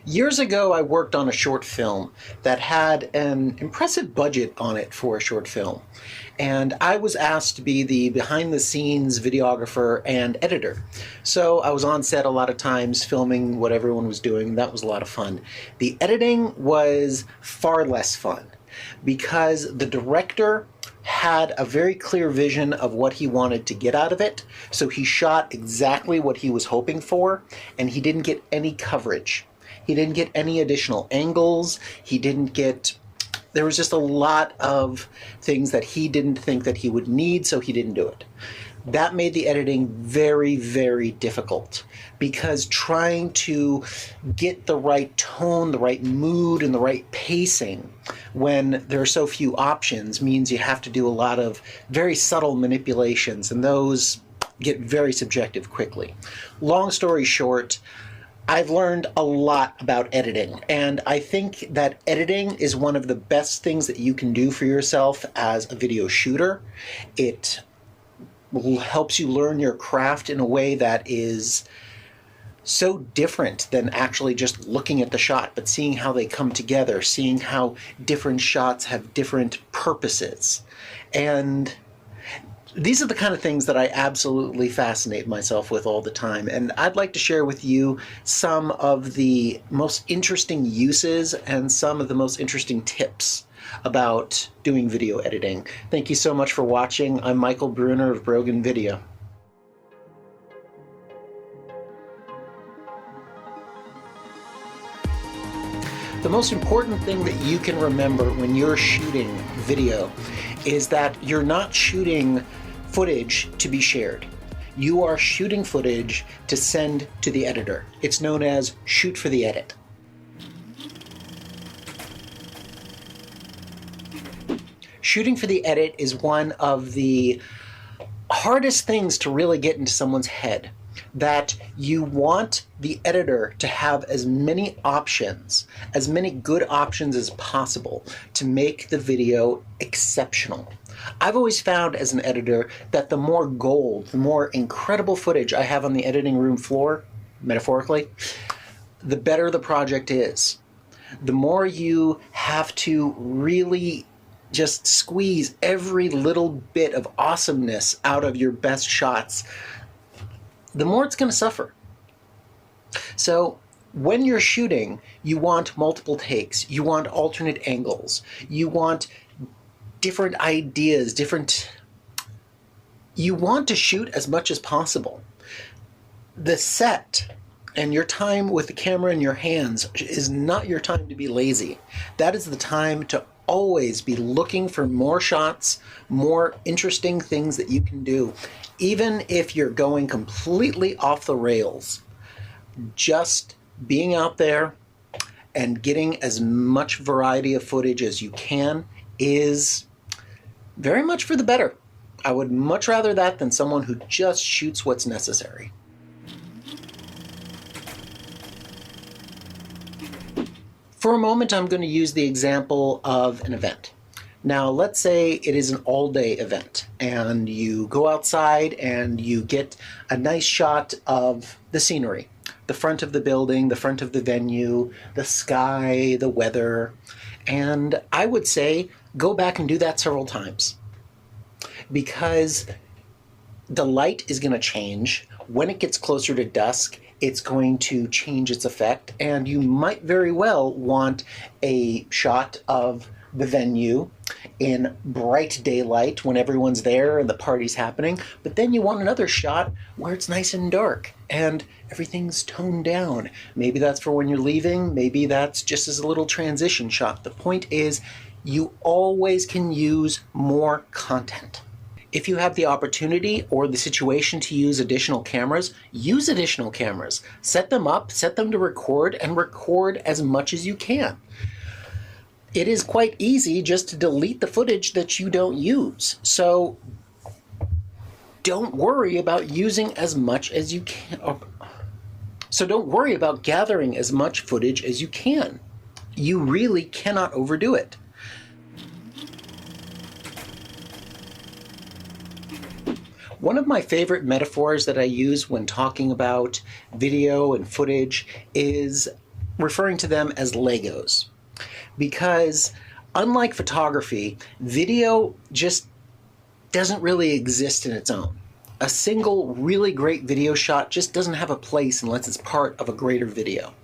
Years ago, I worked on a short film that had an impressive budget on it for a short film. And I was asked to be the behind the scenes videographer and editor. So I was on set a lot of times filming what everyone was doing. That was a lot of fun. The editing was far less fun because the director had a very clear vision of what he wanted to get out of it. So he shot exactly what he was hoping for, and he didn't get any coverage. He didn't get any additional angles. He didn't get, there was just a lot of things that he didn't think that he would need, so he didn't do it. That made the editing very, very difficult because trying to get the right tone, the right mood, and the right pacing when there are so few options means you have to do a lot of very subtle manipulations, and those get very subjective quickly. Long story short, I've learned a lot about editing, and I think that editing is one of the best things that you can do for yourself as a video shooter. It helps you learn your craft in a way that is so different than actually just looking at the shot, but seeing how they come together, seeing how different shots have different purposes. And these are the kind of things that I absolutely fascinate myself with all the time. And I'd like to share with you some of the most interesting uses and some of the most interesting tips about doing video editing. Thank you so much for watching. I'm Michael Bruner of Brogan Video. The most important thing that you can remember when you're shooting video is that you're not shooting footage to be shared. You are shooting footage to send to the editor. It's known as shoot for the edit. Shooting for the edit is one of the hardest things to really get into someone's head. That you want the editor to have as many options, as many good options as possible to make the video exceptional. I've always found as an editor that the more gold, the more incredible footage I have on the editing room floor, metaphorically, the better the project is. The more you have to really just squeeze every little bit of awesomeness out of your best shots, the more it's going to suffer. So when you're shooting, you want multiple takes, you want alternate angles, you want different ideas, you want to shoot as much as possible. The set and your time with the camera in your hands is not your time to be lazy. That is the time to always be looking for more shots, more interesting things that you can do. Even if you're going completely off the rails, just being out there and getting as much variety of footage as you can is very much for the better. I would much rather that than someone who just shoots what's necessary. For a moment, I'm going to use the example of an event. Now, let's say it is an all-day event, and you go outside and you get a nice shot of the scenery, the front of the building, the front of the venue, the sky, the weather, and I would say go back and do that several times because the light is going to change. When it gets closer to dusk, it's going to change its effect, and you might very well want a shot of the venue in bright daylight when everyone's there and the party's happening, but then you want another shot where it's nice and dark and everything's toned down. Maybe that's for when you're leaving, maybe that's just as a little transition shot. The point is, you always can use more content. If you have the opportunity or the situation to use additional cameras, use additional cameras. Set them up, set them to record, and record as much as you can. It is quite easy just to delete the footage that you don't use. So don't worry about using as much as you can. So don't worry about gathering as much footage as you can. You really cannot overdo it. One of my favorite metaphors that I use when talking about video and footage is referring to them as Legos, because unlike photography, video just doesn't really exist in its own. A single really great video shot just doesn't have a place unless it's part of a greater video.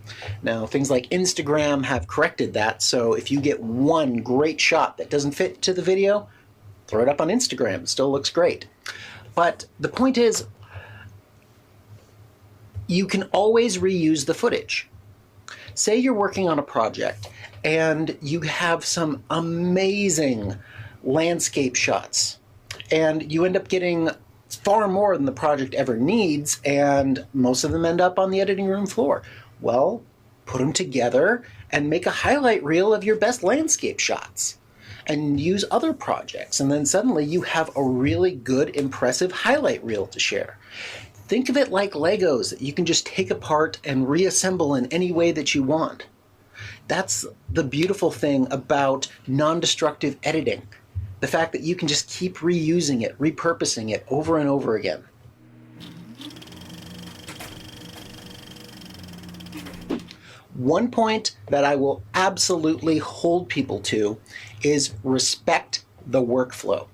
Now, things like Instagram have corrected that, so if you get one great shot that doesn't fit to the video, throw it up on Instagram. It still looks great. But the point is, you can always reuse the footage. Say you're working on a project and you have some amazing landscape shots, and you end up getting far more than the project ever needs, and most of them end up on the editing room floor. Well, put them together and make a highlight reel of your best landscape shots and use other projects, and then suddenly you have a really good, impressive highlight reel to share. Think of it like Legos that you can just take apart and reassemble in any way that you want. That's the beautiful thing about non-destructive editing. The fact that you can just keep reusing it, repurposing it over and over again. One point that I will absolutely hold people to is respect the workflow.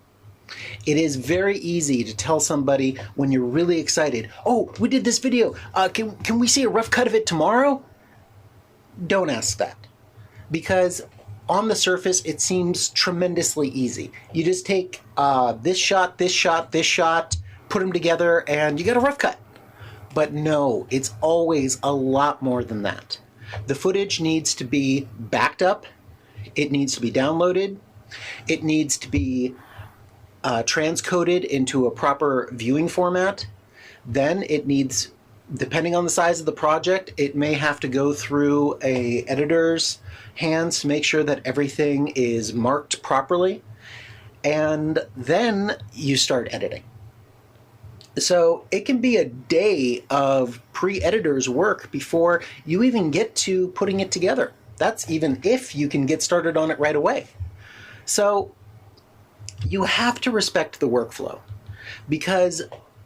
It is very easy to tell somebody when you're really excited, oh, we did this video, can we see a rough cut of it tomorrow? Don't ask that, because on the surface, it seems tremendously easy. You just take this shot, this shot, this shot, put them together, and you got a rough cut. But no, it's always a lot more than that. The footage needs to be backed up. It needs to be downloaded. It needs to be transcoded into a proper viewing format. Then it needs, depending on the size of the project, it may have to go through a editor's hands to make sure that everything is marked properly, and then you start editing. So it can be a day of pre-editor's work before you even get to putting it together. That's even if you can get started on it right away. So you have to respect the workflow, because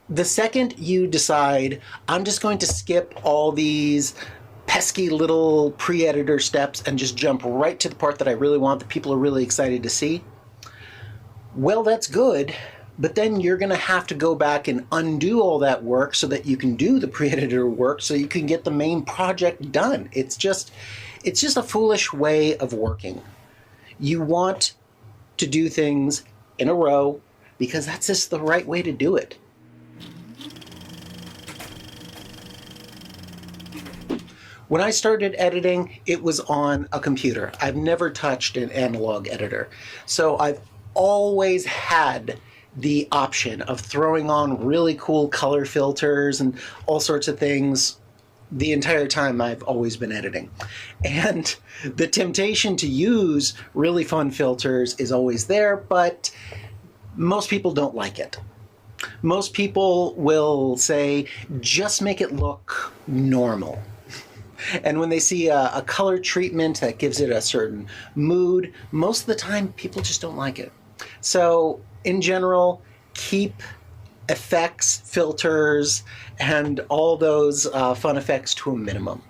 the second you decide, I'm just going to skip all these pesky little pre-editor steps and just jump right to the part that I really want, that people are really excited to see, well, that's good, but then you're going to have to go back and undo all that work so that you can do the pre-editor work so you can get the main project done. It's just a foolish way of working. You want to do things in a row because that's just the right way to do it. When I started editing, it was on a computer. I've never touched an analog editor. So I've always had the option of throwing on really cool color filters and all sorts of things the entire time I've always been editing. And the temptation to use really fun filters is always there, but most people don't like it. Most people will say, just make it look normal. And when they see a color treatment that gives it a certain mood, most of the time people just don't like it. So in general, keep effects, filters, and all those fun effects to a minimum,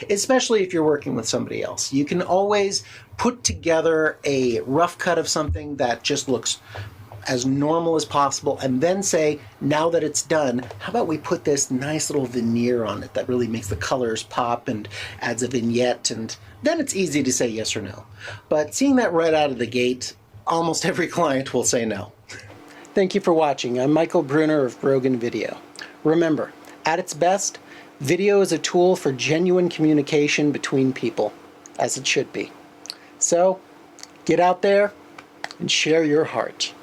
especially if you're working with somebody else. You can always put together a rough cut of something that just looks as normal as possible, and then say, now that it's done, how about we put this nice little veneer on it that really makes the colors pop and adds a vignette, and then it's easy to say yes or no. But seeing that right out of the gate, almost every client will say no. Thank you for watching. I'm Michael Bruner of Brogan Video. Remember, at its best, video is a tool for genuine communication between people, as it should be. So, get out there and share your heart.